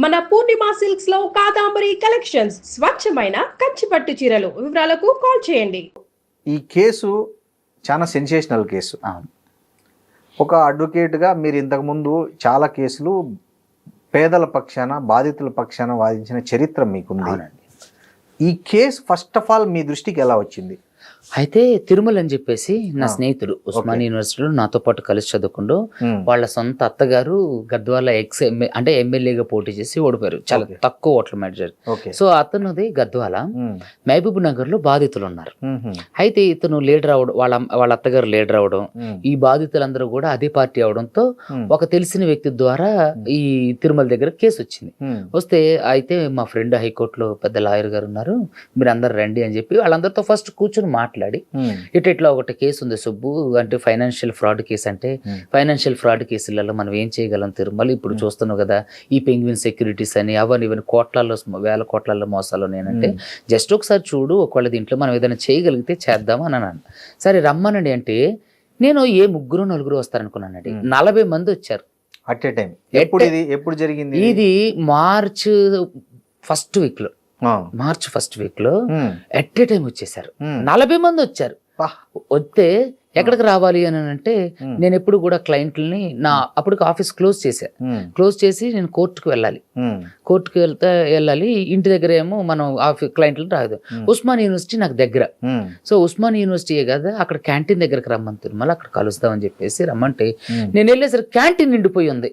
మన పూర్ణిమ సిల్క్స్ లో కాదాంబరి కలెక్షన్స్ స్వచ్ఛమైన కంచి పట్టు చీరలు. వివరాలకు కాల్ చేయండి. ఈ కేసు చాలా సెన్సేషనల్ కేసు. ఒక అడ్వకేట్గా మీరు ఇంతకుముందు చాలా కేసులు పేదల పక్షాన బాధితుల పక్షాన వాదించిన చరిత్ర మీకుంది. ఈ కేసు ఫస్ట్ ఆఫ్ ఆల్ మీ దృష్టికి ఎలా వచ్చింది? అయితే తిరుమల అని చెప్పేసి నా స్నేహితుడు ఉస్మాన్ యూనివర్సిటీలో నాతో పాటు కలిసి చదువుకుంటూ వాళ్ళ సొంత అత్తగారు గద్వాల అంటే ఎమ్మెల్యేగా పోటీ చేసి ఓడిపోయారు, చాలా తక్కువ ఓట్ల మెజార్. సో అతనుది గద్వాల, మహబూబ్ నగర్ లో బాధితులు ఉన్నారు. అయితే ఇతను లీడర్ అవడం, వాళ్ళ అత్తగారు లీడర్ అవడం, ఈ బాధితులందరూ కూడా అదే పార్టీ అవడంతో ఒక తెలిసిన వ్యక్తి ద్వారా ఈ తిరుమల దగ్గర కేసు వచ్చింది. వస్తే అయితే మా ఫ్రెండ్ హైకోర్టులో పెద్ద లాయర్ గారు ఉన్నారు, మీరు అందరు రండి అని చెప్పి వాళ్ళందరితో ఫస్ట్ కూర్చొని మాట్లాడి ఇట్లా ఒకటి కేసు ఉంది సుబ్బు అంటే ఫైనాన్షియల్ ఫ్రాడ్ కేసు. అంటే ఫైనాన్షియల్ ఫ్రాడ్ కేసులలో మనం ఏం చేయగలం తిరుమల, ఇప్పుడు చూస్తున్నావు కదా ఈ పెంగ్విన్ సెక్యూరిటీస్ అని అవన్నీ ఇవన్నీ కోట్లలో వేల కోట్లలో మోసాలు. నేనంటే జస్ట్ ఒకసారి చూడు, ఒకవేళ దీంట్లో మనం ఏదైనా చేయగలిగితే చేద్దాం అని అన్నాను. సరే రమ్మనండి అంటే నేను ముగ్గురు నలుగురు వస్తారనుకున్నానండి. 40 మంది వచ్చారు అట్ ఏ టైం. ఎప్పుడు జరిగింది ఇది? మార్చ్ ఫస్ట్ వీక్ లో ఎట్ ఏ టైం వచ్చేసారు. 40 మంది వచ్చారు. వస్తే ఎక్కడికి రావాలి అని అంటే నేను ఎప్పుడు కూడా క్లయింట్లని అప్పటికి ఆఫీస్ క్లోజ్ చేసి నేను కోర్టుకు వెళ్ళాలి. ఇంటి దగ్గర ఏమో మనం క్లయింట్లు రాదు. ఉస్మాన్ యూనివర్సిటీ నాకు దగ్గర. సో ఉస్మాన్ యూనివర్సిటీ కదా, అక్కడ క్యాంటీన్ దగ్గరకు రమ్మని తిరుమల, అక్కడ కలుస్తామని చెప్పేసి రమ్మంటే నేను వెళ్ళేసరికి క్యాంటీన్ నిండిపోయి ఉంది.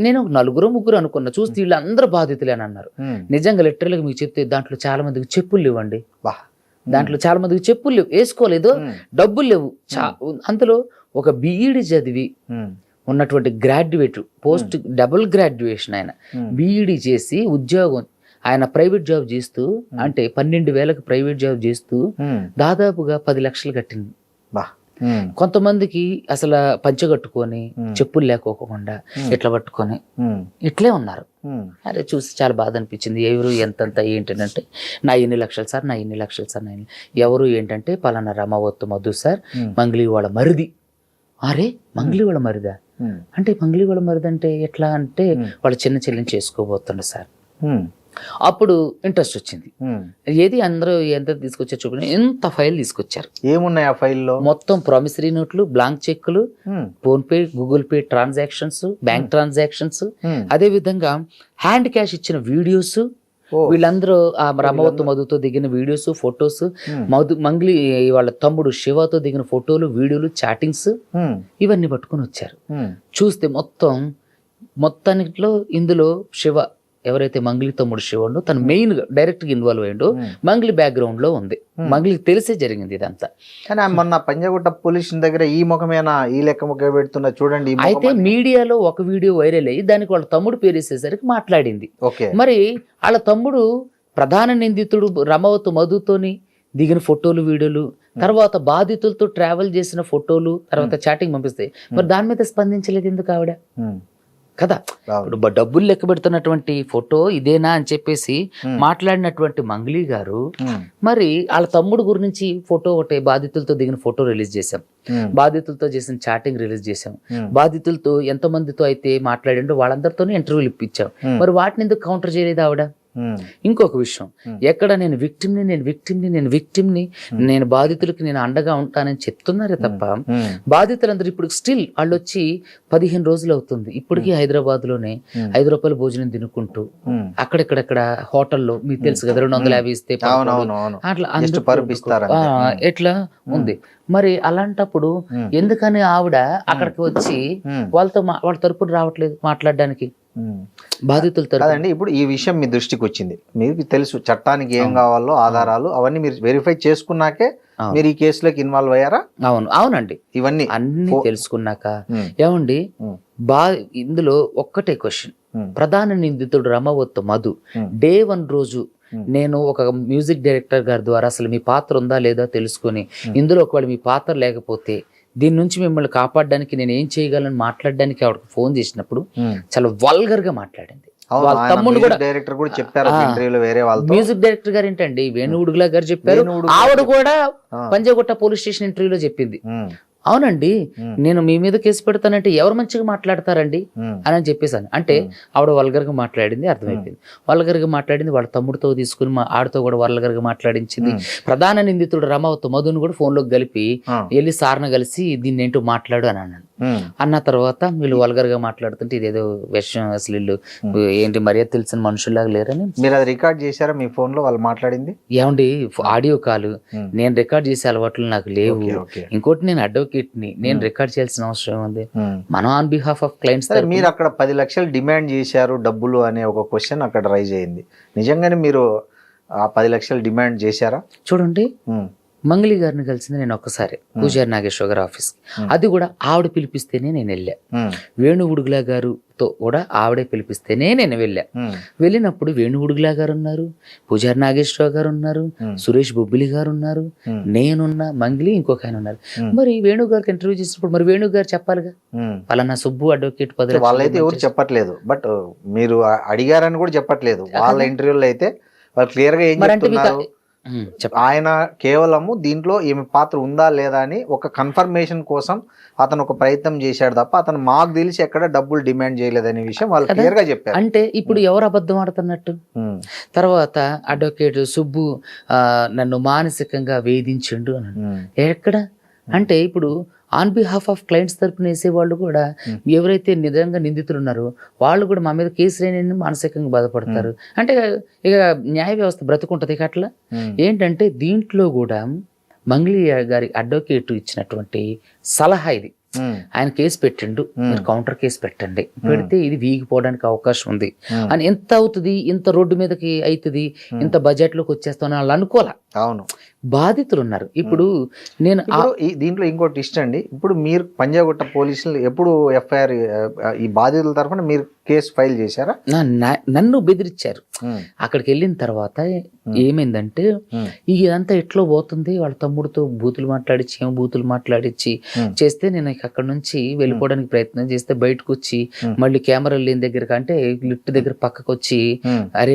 నేను 4-3 అనుకున్నా, చూస్తే వీళ్ళందరూ బాధితులే అని అన్నారు. నిజంగా లిటరల్గా మీకు చెప్తే దాంట్లో చాలా మందికి చెప్పులు లేవండి, వేసుకోలేదు, డబ్బులు లేవు. అందులో ఒక బీఈడి చదివి ఉన్నటువంటి గ్రాడ్యుయేట్, పోస్ట్ డబుల్ గ్రాడ్యుయేషన్, ఆయన బీఈడి చేసి ఉద్యోగం, ఆయన ప్రైవేట్ జాబ్ చేస్తూ అంటే 12,000కి ప్రైవేట్ జాబ్ చేస్తూ దాదాపుగా 10 లక్షలు కట్టింది. కొంతమందికి అసలు పంచగట్టుకొని చెప్పులు లేకోకుండా ఇట్లా పట్టుకొని ఇట్లే ఉన్నారు. అరే చూసి చాలా బాధ అనిపించింది. ఎవరు ఎంతంత ఏంటంటే నా ఇన్ని లక్షలు సార్, ఎవరు ఏంటంటే పలానా రమావత్తు మధు సార్, మంగ్లీ వాళ్ళ మరిది. అరే మంగ్లీ వాళ్ళ మరిదా అంటే, మంగ్లీ వాళ్ళ మరిది అంటే ఎట్లా అంటే వాళ్ళ చిన్న చెల్లిని చేసుకోబోతుండ సార్. అప్పుడు ఇంట్రెస్ట్ వచ్చింది. ఏది అందరూ ఎంత తీసుకొచ్చారు చూడండి, ఎంత ఫైల్ తీసుకొచ్చారు. ఏమున్నాయి ఆ ఫైల్లో? మొత్తం ప్రామిసరీ నోట్లు, బ్లాంక్ చెక్కులు, phone pay, Google pay transactions, bank transactions, అదే విధంగా హ్యాండ్ క్యాష్ ఇచ్చిన వీడియోస్, వీళ్ళందరూ ఆ రమవత్తు మధుతో దిగిన వీడియోస్, ఫొటోస్, మంగ్లీ వాళ్ళ తమ్ముడు శివతో దిగిన ఫోటోలు, వీడియోలు, చాటింగ్స్, ఇవన్నీ పట్టుకొని వచ్చారు. చూస్తే మొత్తానిలో ఇందులో శివ ఎవరైతే మంగ్లీ తమ్ముడు శివుడు తను మెయిన్ గా డైరెక్ట్ గా ఇన్వాల్వ్ అయ్యిండు, మంగ్లీ బ్యాక్గ్రౌండ్ లో ఉంది. మంగ్లీకి తెలిసే జరిగింది ఇదంతా. కానీ మొన్న పంజాగుట్ట పోలీస్ దగ్గర ఈ ముఖమేనా, ఈ లెక్క ముఖం పెడుతున్నా చూడండి. అయితే మీడియాలో ఒక వీడియో వైరల్ అయ్యి దానికి వాళ్ళ తమ్ముడు పేరు వేసేసరికి మాట్లాడింది. మరి వాళ్ళ తమ్ముడు ప్రధాన నిందితుడు రమవత్తు మధుతోని దిగిన ఫోటోలు, వీడియోలు, తర్వాత బాధితులతో ట్రావెల్ చేసిన ఫోటోలు, తర్వాత చాటింగ్ పంపిస్తే మరి దాని మీద స్పందించలేదు ఎందుకు ఆవిడ కదా? ఇప్పుడు డబ్బులు లెక్క పెడుతున్నటువంటి ఫోటో ఇదేనా అని చెప్పేసి మాట్లాడినటువంటి మంగ్లీ గారు, మరి వాళ్ళ తమ్ముడు గురించి ఫోటో ఒకటి బాధితులతో దిగిన ఫోటో రిలీజ్ చేశాం, బాధితులతో చేసిన చాటింగ్ రిలీజ్ చేశాం, బాధితులతో ఎంతమందితో అయితే మాట్లాడిండో వాళ్ళందరితోనే ఇంటర్వ్యూలు ఇప్పించాం. మరి వాటిని ఎందుకు కౌంటర్ చేయలేదు ఆవిడ? ఇంకొక విషయం, ఎక్కడ నేను విక్టిమ్ని నేను బాధితులకి నేను అండగా ఉంటానని చెప్తున్నారే తప్ప బాధితులందరూ ఇప్పుడు స్టిల్ వాళ్ళు వచ్చి 15 రోజులు అవుతుంది, ఇప్పటికీ హైదరాబాద్ లోనే 5 రూపాయల భోజనం తినుకుంటూ అక్కడెక్కడెక్కడ హోటల్లో, మీకు తెలుసు కదా 250 ఇస్తే అట్లా ఎట్లా ఉంది. మరి అలాంటప్పుడు ఎందుకని ఆవిడ అక్కడికి వచ్చి వాళ్ళ తరపున రావట్లేదు మాట్లాడడానికి? బాధితులు తరపున. ఇప్పుడు ఈ విషయం మీ దృష్టికి వచ్చింది, మీకు తెలుసు చట్టానికి ఏం కావాలో ఆధారాలు అవన్నీ మీరు వెరిఫై చేసుకున్నాకే మీరు ఈ కేసులోకి ఇన్వాల్వ్ అయ్యారా? అవునండి, ఇవన్నీ అన్ని తెలుసుకున్నాక. ఏమండి ఇందులో ఒక్కటే క్వశ్చన్, ప్రధాన నిందితుడు రమవత్తు మధు డే 1 రోజు నేను ఒక మ్యూజిక్ డైరెక్టర్ గారి ద్వారా అసలు మీ పాత్ర ఉందా లేదా తెలుసుకొని, ఇందులో ఒకవేళ మీ పాత్ర లేకపోతే దీని నుంచి మిమ్మల్ని కాపాడడానికి నేను ఏం చేయగలను మాట్లాడడానికి ఆవిడకి ఫోన్ చేసినప్పుడు చాలా వల్గర్ గా మాట్లాడింది. వాళ్ళ తమ్ముడు కూడా డైరెక్టర్ కూడా చెప్పారు ఇంటర్వ్యూలో, వేరే వాళ్ళు మ్యూజిక్ డైరెక్టర్ గారు ఏంటండి వేణుగుడుగులా గారు చెప్పారు, ఆవిడ కూడా పంజాగుట్ట పోలీస్ స్టేషన్ ఇంటర్వ్యూలో చెప్పింది. అవునండి, నేను మీ మీద కేసు పెడతానంటే ఎవరు మంచిగా మాట్లాడతారండి అని చెప్పేసాను. అంటే ఆవిడ వల్గర్గా మాట్లాడింది, అర్థమైపోయింది. వల్గర్గా మాట్లాడింది, వాళ్ళ తమ్ముడితో తీసుకుని ఆడితో కూడా వల్గర్గా మాట్లాడించింది. ప్రధాన నిందితుడు రమావత్ మధుని కూడా ఫోన్లోకి కలిపి వెళ్ళి సార్ని కలిసి దీన్ని ఏంటో మాట్లాడు అని అన్నాను. అన్న తర్వాత వీళ్ళు వల్గర్గా మాట్లాడుతుంటే ఇదేదో విషయం, అసలు వీళ్ళు ఏంటి మర్యాద తెలిసిన మనుషుల్లాగా లేరని. మీరు అది రికార్డ్ చేశారా మీ ఫోన్ లో వాళ్ళు మాట్లాడింది? ఏమండి, ఆడియో కాల్ నేను రికార్డ్ చేసే అలవాట్లు నాకు లేవు. ఇంకోటి నేను అడ్వకేట్ని, నేను రికార్డ్ చేయాల్సిన అవసరం ఉంది. మనం ఆన్ బిహాఫ్ ఆఫ్ క్లయింట్స్. మీరు అక్కడ 10 లక్షలు డిమాండ్ చేశారు డబ్బులు అనే ఒక క్వశ్చన్ అక్కడ రైజ్ అయింది. నిజంగానే మీరు ఆ 10 లక్షలు డిమాండ్ చేశారా? చూడండి, మంగళి గారిని కలిసింది నేను ఒక్కసారి పూజారి నాగేశ్వర గారి ఆఫీస్కి. అది కూడా ఆవిడ పిలిపిస్తేనే నేను వెళ్ళా. వేణు ఉడుగులా గారుతో కూడా ఆవిడే పిలిపిస్తేనే నేను వెళ్ళా. వెళ్ళినప్పుడు వేణు ఉడుగులా గారు ఉన్నారు, పూజారి నాగేశ్వర గారు ఉన్నారు, సురేష్ బొబ్బిలి గారు ఉన్నారు, నేనున్నా, మంగళి ఇంకొక ఆయన ఉన్నారు. మరి వేణు గారికి ఇంటర్వ్యూ చేసినప్పుడు మరి వేణు గారు చెప్పాలిగా, పలానా సుబ్బు అడ్వకేట్ 10 లక్షలు. వాళ్ళైతే ఎవరు చెప్పట్లేదు, బట్ మీరు అడిగారని కూడా చెప్పట్లేదు. వాళ్ళ ఇంటర్వ్యూలో అయితే వాళ్ళు క్లియర్ గా ఏం చెప్తున్నారు, ఆయన కేవలము దీంట్లో ఈమె పాత్ర ఉందా లేదా అని ఒక కన్ఫర్మేషన్ కోసం అతను ఒక ప్రయత్నం చేశాడు తప్ప అతను మాకు తెలిసి ఎక్కడ డబ్బులు డిమాండ్ చేయలేదనే విషయం వాళ్ళు క్లియర్ గా చెప్పారు. అంటే ఇప్పుడు ఎవరు అబద్ధం ఆడుతున్నట్టు? తర్వాత అడ్వకేట్ సుబ్బు నన్ను మానసికంగా వేధించిండు అని ఎక్కడ అంటే, ఇప్పుడు ఆన్ బిహాఫ్ ఆఫ్ క్లయింట్స్ తరపున వేసేవాళ్ళు కూడా ఎవరైతే నిజంగా నిందితులు ఉన్నారో వాళ్ళు కూడా మా మీద కేసు లేని మానసికంగా బాధపడతారు. అంటే ఇక న్యాయ వ్యవస్థ బ్రతుకుంటది. ఇక అట్లా ఏంటంటే దీంట్లో కూడా మంగళి గారి అడ్వకేట్ ఇచ్చినటువంటి సలహా ఇది. ఆయన కేసు పెట్టిండు, మీరు కౌంటర్ కేసు పెట్టండి, పెడితే ఇది వీగిపోవడానికి అవకాశం ఉంది అని. ఎంత అవుతుంది, ఇంత రోడ్డు మీదకి అవుతుంది, ఇంత బడ్జెట్ లోకి వచ్చేస్తామని వాళ్ళు అనుకోలే. అవును, బాధితులు ఉన్నారు. ఇప్పుడు నేను దీంట్లో ఇంకోటి ఇష్టం అండి. ఇప్పుడు మీరు పంజాగుట్ట పోలీసులు ఎప్పుడు ఎఫ్ఐఆర్ ఈ బాధితుల తరఫున మీరు కేసు ఫైల్ చేశారా? నన్ను బెదిరించారు. అక్కడికి వెళ్ళిన తర్వాత ఏమైందంటే ఇదంతా ఎట్లో పోతుంది, వాళ్ళ తమ్ముడితో బూతులు మాట్లాడించి బూతులు మాట్లాడించి చేస్తే నేను అక్కడ నుంచి వెళ్ళిపోవడానికి ప్రయత్నం చేస్తే బయటకు వచ్చి మళ్ళీ కెమెరాలు లేని దగ్గర అంటే లిఫ్ట్ దగ్గర పక్కకు వచ్చి అరే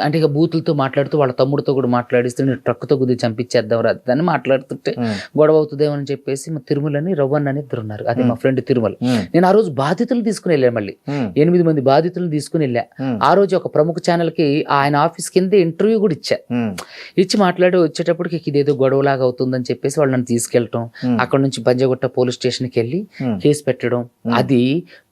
అంటే ఇక బూతులతో మాట్లాడుతూ వాళ్ళ తమ్ముడితో కూడా మాట్లాడిస్తే నేను ట్రక్తో గుద్ది చంపించేద్దాం రాదని మాట్లాడుతుంటే గొడవ అవుతుందేమో అని చెప్పేసి మా తిరుమలని రవ్వన్ అని ఇద్దరు ఉన్నారు, అదే మా ఫ్రెండ్ తిరుమల. నేను ఆ రోజు బాధితులు తీసుకుని వెళ్ళా, మళ్ళీ 8 మంది బాధితులను తీసుకుని వెళ్ళా. ఆ రోజు ఒక ప్రముఖ ఛానల్ కి ఆయన ఆఫీస్ కింద ఇంటర్వ్యూ కూడా ఇచ్చి మాట్లాడి వచ్చేటప్పటికి ఇదేదో గొడవలాగా అవుతుందని చెప్పేసి వాళ్ళు నన్ను తీసుకెళ్ళటం, అక్కడ నుంచి పంజాగుట్ట పోలీస్ స్టేషన్కి వెళ్ళి కేసు పెట్టడం, అది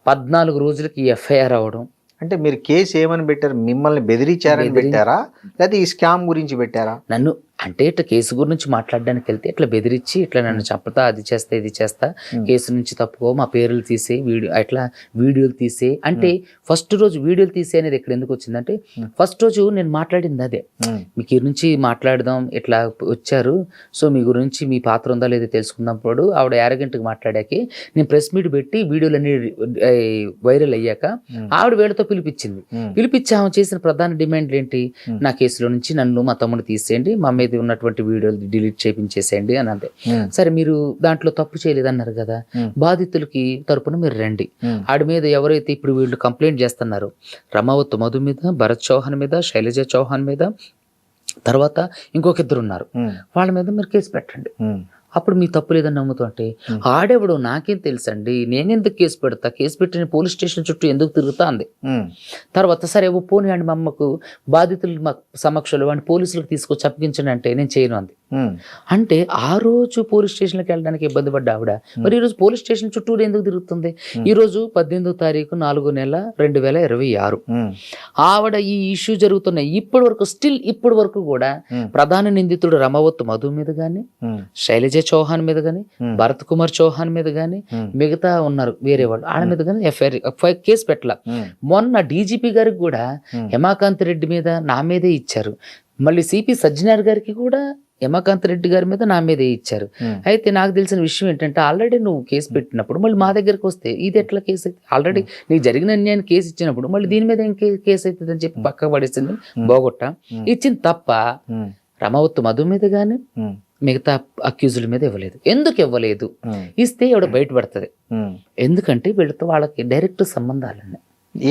14 రోజులకి ఎఫ్ఐఆర్ అవడం. అంటే మీరు కేసు ఏమని పెట్టారు? మిమ్మల్ని బెదిరించారని పెట్టారా లేదా ఈ స్కామ్ గురించి పెట్టారా? నన్ను అంటే ఇట్లా కేసు గురించి మాట్లాడడానికి వెళ్తే ఇట్లా బెదిరించి ఇట్లా నన్ను చంపుతా, అది చేస్తా, ఇది చేస్తా, కేసు నుంచి తప్పుకో, మా పేర్లు తీసే, అట్లా వీడియోలు తీసే. అంటే ఫస్ట్ రోజు వీడియోలు తీసే అనేది ఇక్కడ ఎందుకు వచ్చిందంటే ఫస్ట్ రోజు నేను మాట్లాడింది అదే, మీకు ఈ నుంచి మాట్లాడదాం, ఇట్లా వచ్చారు, సో మీ గురించి మీ పాత్ర ఉందా లేదా తెలుసుకున్నప్పుడు ఆవిడ యారగెంట్గా మాట్లాడాకి నేను ప్రెస్ మీట్ పెట్టి వీడియోలన్నీ వైరల్ అయ్యాక ఆవిడ వీళ్ళతో పిలిపించింది. పిలిపించి ఆమె చేసిన ప్రధాన డిమాండ్లు ఏంటి, నా కేసులో నుంచి నన్ను మా తమ్ముడు తీసేయండి, మా మీద ఉన్నటువంటి వీడియోలు డిలీట్ చేయించేసేయండి అని అంతే. సరే మీరు దాంట్లో తప్పు చేయలేదన్నారు కదా, బాధితులకి తరపున మీరు రండి. ఆడి మీద ఎవరైతే ఇప్పుడు వీళ్ళు కంప్లైంట్ చేస్తున్నారో రమావత్ మధు మీద, భరత్ చౌహాన్ మీద, శైలజ చౌహాన్ మీద, తర్వాత ఇంకొక ఇద్దరు ఉన్నారు, వాళ్ళ మీద మీరు కేసు పెట్టండి. అప్పుడు మీ తప్పు లేదని నమ్ముతుంటే ఆడెవడు నాకేం తెలుసండి, నేనెందుకు కేసు పెడతా, కేసు పెట్టిన పోలీస్ స్టేషన్ చుట్టూ ఎందుకు తిరుగుతా అంది. తర్వాత సరే పోనీ అండి మా అమ్మకు బాధితులు మా సమక్షంలో వాడిని పోలీసులకు తీసుకొచ్చి అప్పగించండి అంటే నేను చేయను అంది. అంటే ఆ రోజు పోలీస్ స్టేషన్కి వెళ్ళడానికి ఇబ్బంది పడ్డ ఆవిడ మరి ఈ రోజు పోలీస్ స్టేషన్ చుట్టూరు ఎందుకు తిరుగుతుంది? ఈ రోజు 18వ తారీఖు 4వ నెల 2026 ఆవిడ ఈ ఇష్యూ జరుగుతున్నాయి. ఇప్పటి వరకు కూడా ప్రధాన నిందితుడు రమావత్ మధు మీద గాని, శైలజ చౌహాన్ మీద గాని, భరత్ కుమార్ చౌహాన్ మీద గాని, మిగతా ఉన్నారు వేరే వాళ్ళు, ఆడ మీద గాని ఎఫ్ఐఆర్ కేసు పెట్టాల. మొన్న డీజీపీ గారికి కూడా హేమాకాంత్ రెడ్డి మీద నా మీదే ఇచ్చారు, మళ్ళీ సిపి సజ్జనార్ గారికి కూడా హేమాకాంత్ రెడ్డి గారి మీద నా మీదే ఇచ్చారు. అయితే నాకు తెలిసిన విషయం ఏంటంటే ఆల్రెడీ నువ్వు కేసు పెట్టినప్పుడు మళ్ళీ మా దగ్గరకు వస్తే ఇది ఎట్లా కేసు అయితే, ఆల్రెడీ నీకు జరిగిన అన్యాయాన్ని కేసు ఇచ్చినప్పుడు మళ్ళీ దీని మీద ఏం కేసు అవుతుంది అని చెప్పి పక్కకు పడేసింది. బోగొట్ట ఇచ్చింది తప్ప రమావత్ మధు మీద గాని మిగతా అక్యూజుల మీద ఇవ్వలేదు. ఎందుకు ఇవ్వలేదు? ఇస్తే ఎవడ బయటపడుతుంది. ఎందుకంటే వీళ్ళతో వాళ్ళకి డైరెక్ట్ సంబంధాలు ఉన్నాయి.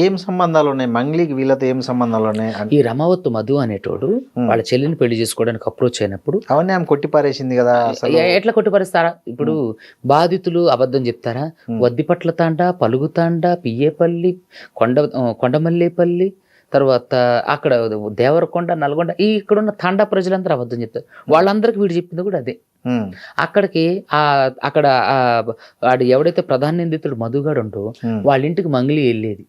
ఏం సంబంధాలు ఉన్నాయి మంగ్లీకి వీళ్ళతో ఏం సంబంధాలు ఉన్నాయి ఈ రమావత్ మధు అనేటోడు వాళ్ళ చెల్లిని పెళ్లి చేసుకోవడానికి అప్రోచ్ అయినప్పుడు అవన్నీ ఆమె కొట్టిపారేసింది కదా అసలు. ఎట్లా కొట్టిపరుస్తారా? ఇప్పుడు బాధితులు అబద్ధం చెప్తారా? వద్దిపట్ల తాండా, పలుగుతాండా, పియ్యేపల్లి, కొండమల్లేపల్లి, తర్వాత అక్కడ దేవరకొండ, నల్గొండ, ఈ ఇక్కడున్న తాండా ప్రజలందరూ అబద్ధం చెప్తారు. వాళ్ళందరికీ వీడు చెప్పింది కూడా అదే. అక్కడికి అక్కడ వాడు ఎవడైతే ప్రధాన నిందితుడు మధుగాడు ఉంటో వాళ్ళ ఇంటికి మంగ్లీ వెళ్ళేది.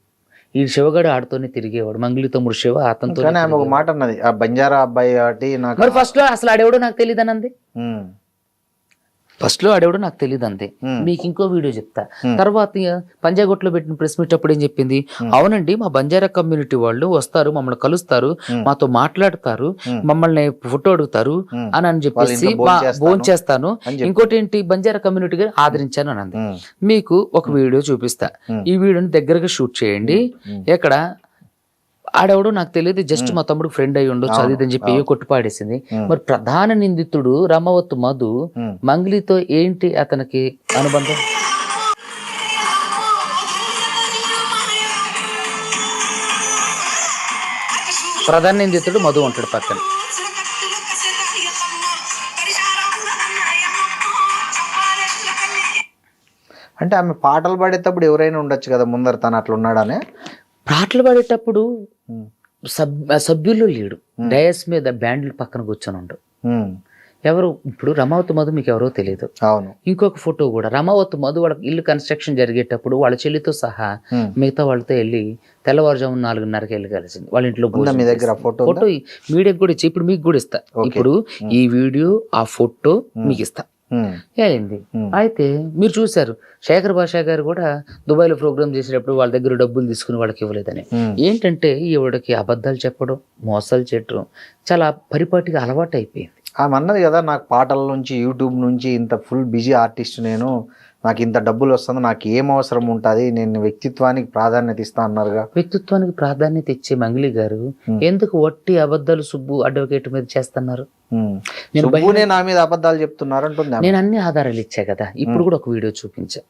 ఈ శివగాడు ఆడుతోనే తిరిగేవాడు. మంగ్లీ తమ్ముడు శివ అతనితో. ఒక మాట అన్నది ఆ బంజారా అబ్బాయి కాబట్టి నాకు మరి ఫస్ట్ లో అసలు ఆడేవాడు నాకు తెలియదు అనంది. ఫస్ట్ లో ఆడేవాడు నాకు తెలియదు అంతే. మీకు ఇంకో వీడియో చెప్తా. తర్వాత పంజాగుట్లో పెట్టిన ప్రెస్ మీట్ అప్పుడు ఏం చెప్పింది? అవునండి, మా బంజారా కమ్యూనిటీ వాళ్ళు వస్తారు, మమ్మల్ని కలుస్తారు, మాతో మాట్లాడతారు, మమ్మల్ని ఫోటో అడుగుతారు అని చెప్పేసి ఫోన్ చేస్తాను. ఇంకోటి ఏంటి, బంజారా కమ్యూనిటీగా ఆదరించాను అని అంది. మీకు ఒక వీడియో చూపిస్తా. ఈ వీడియోని దగ్గరగా షూట్ చేయండి. ఎక్కడ ఆడెవడో నాకు తెలియదు, జస్ట్ మా తమ్ముడు ఫ్రెండ్ అయ్యి ఉండొచ్చు అది అని చెప్పి కొట్టి పాడేసింది. మరి ప్రధాన నిందితుడు రమావత్ మధు మంగ్లీతో ఏంటి అతనికి అనుబంధం? ప్రధాన నిందితుడు మధు ఉంటాడు పక్కన. అంటే ఆమె పాటలు పాడేటప్పుడు ఎవరైనా ఉండొచ్చు కదా ముందర తను అట్లా ఉన్నాడనే. పాటలు పాడేటప్పుడు సభ్యులు లేడు, డయస్ మీద బ్యాండ్లు పక్కన కూర్చొని ఉండు. ఎవరు ఇప్పుడు రమావత్ మధు మీకు ఎవరో తెలియదు. అవును. ఇంకొక ఫోటో కూడా రమావత్ మధు వాళ్ళ ఇల్లు కన్స్ట్రక్షన్ జరిగేటప్పుడు వాళ్ళ చెల్లితో సహా మిగతా వాళ్ళతో వెళ్ళి తెల్లవారుజాము 4:30కి వెళ్ళి కలిసింది వాళ్ళ ఇంట్లో. ఫోటో మీడియాకి కూడా ఇచ్చి ఇప్పుడు మీకు కూడా ఇస్తా. ఇప్పుడు ఈ వీడియో ఆ ఫోటో మీకు ఇస్తా. వెళ్ళింది. అయితే మీరు చూసారు శేఖర్ భాషా గారు కూడా దుబాయ్ లో ప్రోగ్రామ్ చేసేటప్పుడు వాళ్ళ దగ్గర డబ్బులు తీసుకుని వాళ్ళకి ఇవ్వలేదని. ఏంటంటే ఈవిడకి అబద్ధాలు చెప్పడం, మోసాలు చేయడం చాలా పరిపాటిగా అలవాటు అయిపోయింది. ఆమె అన్నది కదా, నాకు పాటల నుంచి యూట్యూబ్ నుంచి ఇంత ఫుల్ బిజీ ఆర్టిస్ట్ నేను, నాకు ఇంత డబ్బులు వస్తుంది, నాకు ఏం అవసరం ఉంటుంది, నేను వ్యక్తిత్వానికి ప్రాధాన్యత ఇస్తా అన్నారుగా. వ్యక్తిత్వానికి ప్రాధాన్యత ఇచ్చే మంగ్లీ గారు ఎందుకు వట్టి అబద్ధాలు సుబ్బు అడ్వకేట్ మీద చేస్తున్నారు? నా మీద అబద్ధాలు చెప్తున్నారు అంటుంది. నేను అన్ని ఆధారాలు ఇచ్చా కదా, ఇప్పుడు కూడా ఒక వీడియో చూపించా.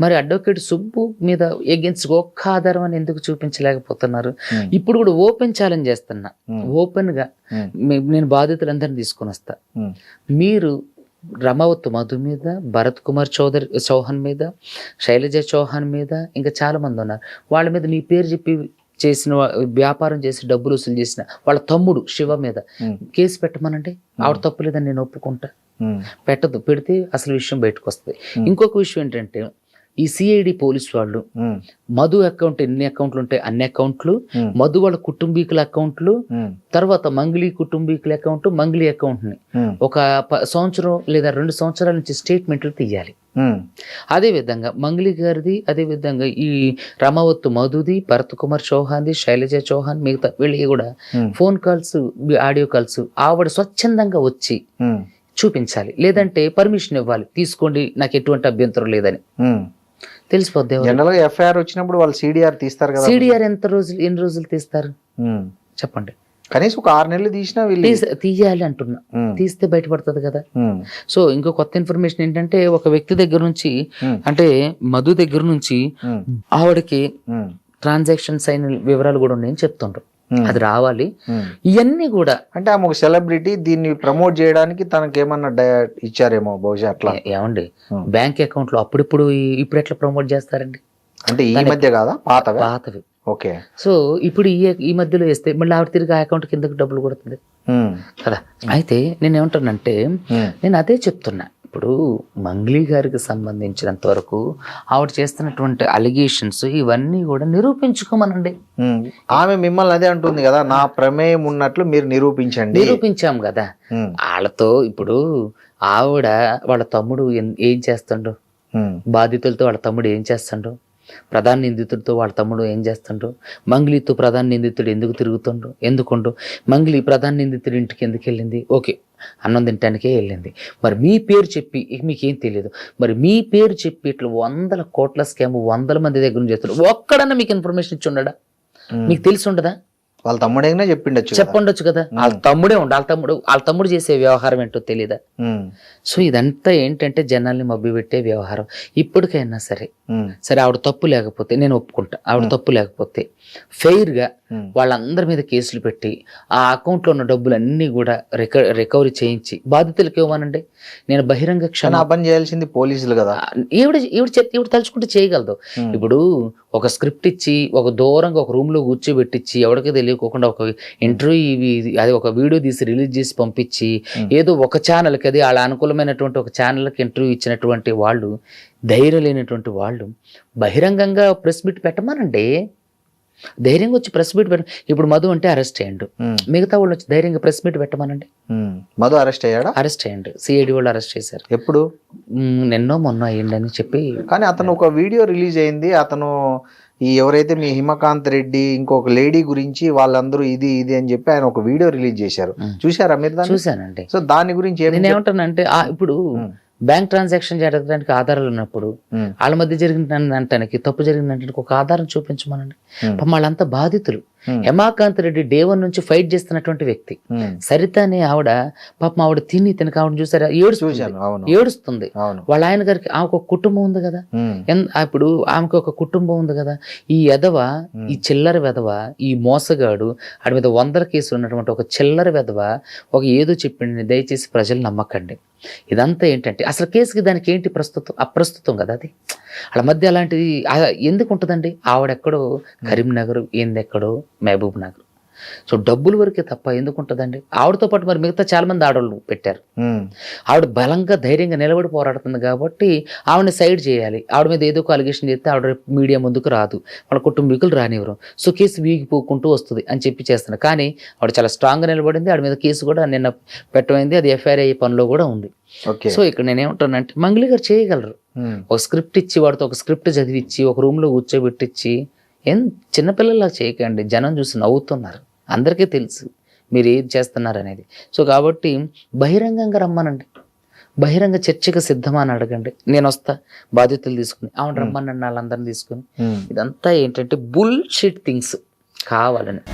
మరి అడ్వకేట్ సుబ్బు మీద ఎగెన్స్ట్ ఒక్క ఆధారం అని ఎందుకు చూపించలేకపోతున్నారు? ఇప్పుడు కూడా ఓపెన్ ఛాలెంజ్ చేస్తున్నా, ఓపెన్ గా నేను బాధితులందరినీ తీసుకొని వస్తా. మీరు రమావత్ మధు మీద, భరత్ కుమార్ చౌహాన్ మీద, శైలజ చౌహాన్ మీద, ఇంకా చాలా మంది ఉన్నారు. వాళ్ళ మీద మీ పేరు చెప్పి చేసిన వ్యాపారం చేసి డబ్బులు వసూలు చేసిన వాళ్ళ తమ్ముడు శివ మీద కేసు పెట్టమనండి. ఆవిడ తప్పు లేదని నేను ఒప్పుకుంటా. పెట్టదు, పెడితే అసలు విషయం బయటకు వస్తుంది. ఇంకొక విషయం ఏంటంటే ఈ సిఐడి పోలీస్ వాళ్ళు మధు అకౌంట్ ఎన్ని అకౌంట్లు ఉంటాయి అన్ని అకౌంట్లు, మధు వాళ్ళ కుటుంబీకుల అకౌంట్లు, తర్వాత మంగ్లీ కుటుంబీకుల అకౌంట్, మంగ్లీ అకౌంట్ ని ఒక సంవత్సరం లేదా 2 సంవత్సరాల నుంచి స్టేట్మెంట్లు తీయాలి. అదే విధంగా మంగ్లీ గారిది, అదే విధంగా ఈ రమావత్ మధుది, భరత్ కుమార్ చౌహాన్ది, శైలజ చౌహాన్, మిగతా వీళ్ళకి కూడా ఫోన్ కాల్స్, ఆడియో కాల్స్ ఆవిడ స్వచ్ఛందంగా వచ్చి చూపించాలి. లేదంటే పర్మిషన్ ఇవ్వాలి, తీసుకోండి నాకు ఎటువంటి అభ్యంతరం లేదని తెలిసిపోద్ది. జనరల్గా ఎఫ్ఐఆర్ వచ్చినప్పుడు వాళ్ళు సిడిఆర్ తీస్తారు కదా. సిడిఆర్ ఎన్ని రోజులు తీస్తారు చెప్పండి? కనీసం ఒక 6 నెలలు తీసినా తీయాలి అంటున్నా, తీస్తే బయటపడుతుంది కదా. సో ఇంకో కొత్త ఇన్ఫర్మేషన్ ఏంటంటే ఒక వ్యక్తి దగ్గర నుంచి, అంటే మధు దగ్గర నుంచి ఆవిడకి ట్రాన్సాక్షన్స్ అయిన వివరాలు కూడా ఉన్నాయని చెప్తుండ్రు. అది రావాలి. ఇవన్నీ కూడా అంటే ఆమె ఒక సెలబ్రిటీ, దీన్ని ప్రమోట్ చేయడానికి తనకి ఏమన్నా ఇచ్చారేమో బహుశా. అట్లా ఏమండి, బ్యాంక్ అకౌంట్ లో అప్పుడిప్పుడు ఇప్పుడు ఎట్లా ప్రమోట్ చేస్తారండి? అంటే ఈ మధ్య కాదా, పాతవి. ఓకే. సో ఇప్పుడు ఈ మధ్యలో వేస్తే మళ్ళీ ఆవిడ తిరిగి ఆ అకౌంట్ కిందకి డబ్బులు కొడుతుంది కదా. అయితే నేను ఏమంటానంటే, నేను అదే చెప్తున్నా, ఇప్పుడు మంగ్లీ గారికి సంబంధించినంత వరకు ఆవిడ చేస్తున్నటువంటి అలిగేషన్స్ ఇవన్నీ కూడా నిరూపించుకోమనండి. ఆమె మిమ్మల్ని అదే అంటుంది కదా, నా ప్రమేయం ఉన్నట్లు మీరు నిరూపించండి. నిరూపించాం కదా వాళ్ళతో. ఇప్పుడు ఆవిడ వాళ్ళ తమ్ముడు ఏం చేస్తాడు, బాధితులతో వాళ్ళ తమ్ముడు ఏం చేస్తాడు, ప్రధాన నిందితుడితో వాళ్ళ తమ్ముడు ఏం చేస్తుండ్రు, మంగ్లీతో ప్రధాన నిందితుడు ఎందుకు తిరుగుతుండ్రు, ఎందుకుండు, మంగ్లీ ప్రధాన నిందితుడి ఇంటికి ఎందుకు వెళ్ళింది? ఓకే, అన్నం తినటానికే వెళ్ళింది. మరి మీ పేరు చెప్పి మీకేం తెలియదు, మరి మీ పేరు చెప్పి ఇట్లా 100 కోట్ల స్కామ్ 100 మంది దగ్గర నుంచి చేస్తారు, ఒక్కడన్నా మీకు ఇన్ఫర్మేషన్ ఇచ్చి ఉండడా? మీకు తెలిసి ఉండదా? వాళ్ళ తమ్ముడైనా చెప్పిండొచ్చు కదా. చెప్పండొచ్చు కదా, వాళ్ళ తమ్ముడే ఉండి వాళ్ళ తమ్ముడు చేసే వ్యవహారం ఏంటో తెలీదా? సో ఇదంతా ఏంటంటే జనాల్ని మభ్య పెట్టే వ్యవహారం. ఇప్పటికైనా సరే ఆవిడ తప్పు లేకపోతే నేను ఒప్పుకుంటా, ఆవిడ తప్పు లేకపోతే ఫెయిర్ గా వాళ్ళందరి మీద కేసులు పెట్టి ఆ అకౌంట్ లో ఉన్న డబ్బులన్నీ కూడా రికవరీ చేయించి బాధితులకు ఇవ్వమనండి. నేను బహిరంగ క్షమాపణ చేయాల్సింది పోలీసులు కదా. ఈవిడ తలుచుకుంటే చేయగలదు. ఇప్పుడు ఒక స్క్రిప్ట్ ఇచ్చి ఒక దూరంగా ఒక రూమ్ లో కూర్చోబెట్టించి ఎవరికి తెలియకోకుండా ఒక ఇంటర్వ్యూ అది ఒక వీడియో తీసి రిలీజ్ చేసి పంపించి ఏదో ఒక ఛానల్కి, అది వాళ్ళ అనుకూలమైనటువంటి ఒక ఛానల్కి ఇంటర్వ్యూ ఇచ్చినటువంటి వాళ్ళు, ధైర్యం లేనటువంటి వాళ్ళు బహిరంగంగా ప్రెస్ మీట్ పెట్టమనండి. ధైర్యంగా వచ్చి ప్రెస్ మీట్ పెట్ట. ఇప్పుడు మధు అంటే అరెస్ట్ అయ్యండు, మిగతా వాళ్ళు వచ్చి ధైర్యంగా ప్రెస్ మీట్ పెట్టమనండి. మధు అరెస్ట్ అయ్యాడా? అరెస్ట్ అయ్యండు, సిఐడి వాళ్ళు అరెస్ట్ చేశారు. ఎప్పుడు? నిన్నో మొన్న అయ్యిండని చెప్పి. కానీ అతను ఒక వీడియో రిలీజ్ అయింది, అతను ఈ ఎవరైతే మీ హిమకాంత్ రెడ్డి ఇంకొక లేడీ గురించి వాళ్ళందరూ ఇది ఇది అని చెప్పి ఆయన ఒక వీడియో రిలీజ్ చేశారు. చూసారా మీరు దాన్ని? చూసానండి. సో దాని గురించి నేను ఏమంటానంటే, ఇప్పుడు బ్యాంక్ ట్రాన్సాక్షన్ జరగడానికి ఆధారాలు ఉన్నప్పుడు వాళ్ళ మధ్య జరిగిందంటానికి తప్పు జరిగిందంటే ఒక ఆధారం చూపించమనండి. వాళ్ళంతా బాధితులు. హిమకాంత్ రెడ్డి డే 1 నుంచి ఫైట్ చేస్తున్నటువంటి వ్యక్తి. సరిత అనే ఆవిడ పాపం ఆవిడ తినక ఆవిడ చూసారా ఏడుస్తుంది. వాళ్ళ ఆయన గారికి ఆమెకు ఒక కుటుంబం ఉంది కదా, ఇప్పుడు ఆమెకు ఒక కుటుంబం ఉంది కదా. ఈ ఎదవ, ఈ చిల్లర వెధవ, ఈ మోసగాడు, ఆడి మీద 100 కేసులు ఉన్నటువంటి ఒక చిల్లర వెధవ ఒక ఏదో చెప్పిండి. దయచేసి ప్రజలు నమ్మకండి. ఇదంతా ఏంటంటే అసలు కేసుకి దానికి ఏంటి అప్రస్తుతం కదా. అది వాళ్ళ మధ్య అలాంటిది ఎందుకు ఉంటుందండి? ఆవిడెక్కడో కరీంనగర్, ఏందెక్కడో మహబూబ్ నగర్. సో డబ్బుల వరకే తప్ప ఎందుకు ఉంటుందండి? ఆవిడతో పాటు మరి మిగతా చాలా మంది ఆడవాళ్ళు పెట్టారు. ఆవిడ బలంగా ధైర్యంగా నిలబడి పోరాడుతుంది కాబట్టి ఆవిడని సైడ్ చేయాలి. ఆవిడ మీద ఏదో ఒక అలిగేషన్ చేస్తే ఆవిడ మీడియా ముందుకు రాదు, వాళ్ళ కుటుంబీకులు రానివ్వరు. సో కేసు వీగిపోకుంటూ వస్తుంది అని చెప్పి చేస్తున్నారు. కానీ ఆవిడ చాలా స్ట్రాంగ్గా నిలబడింది. ఆవిడ మీద కేసు కూడా నిన్న పెట్టమైంది, అది ఎఫ్ఐఆర్ అయ్యే పనిలో కూడా ఉంది. సో ఇక్కడ నేనేమంటానంటే మంగళి గారు చేయగలరు. ఒక స్క్రిప్ట్ ఇచ్చి వాడితో ఒక స్క్రిప్ట్ చదివించి ఒక రూమ్ లో కూర్చోబెట్టించి చిన్నపిల్లలా చేయకండి. జనం చూసి నవ్వుతున్నారు, అందరికీ తెలుసు మీరు ఏది చేస్తున్నారు అనేది. సో కాబట్టి బహిరంగంగా రమ్మనండి, బహిరంగ చర్చకు సిద్ధమా అని అడగండి. నేను వస్తా బాధ్యతలు తీసుకుని, ఆవిడ రమ్మనండి వాళ్ళందరిని తీసుకుని. ఇదంతా ఏంటంటే బుల్షిట్ థింగ్స్ కావాలని.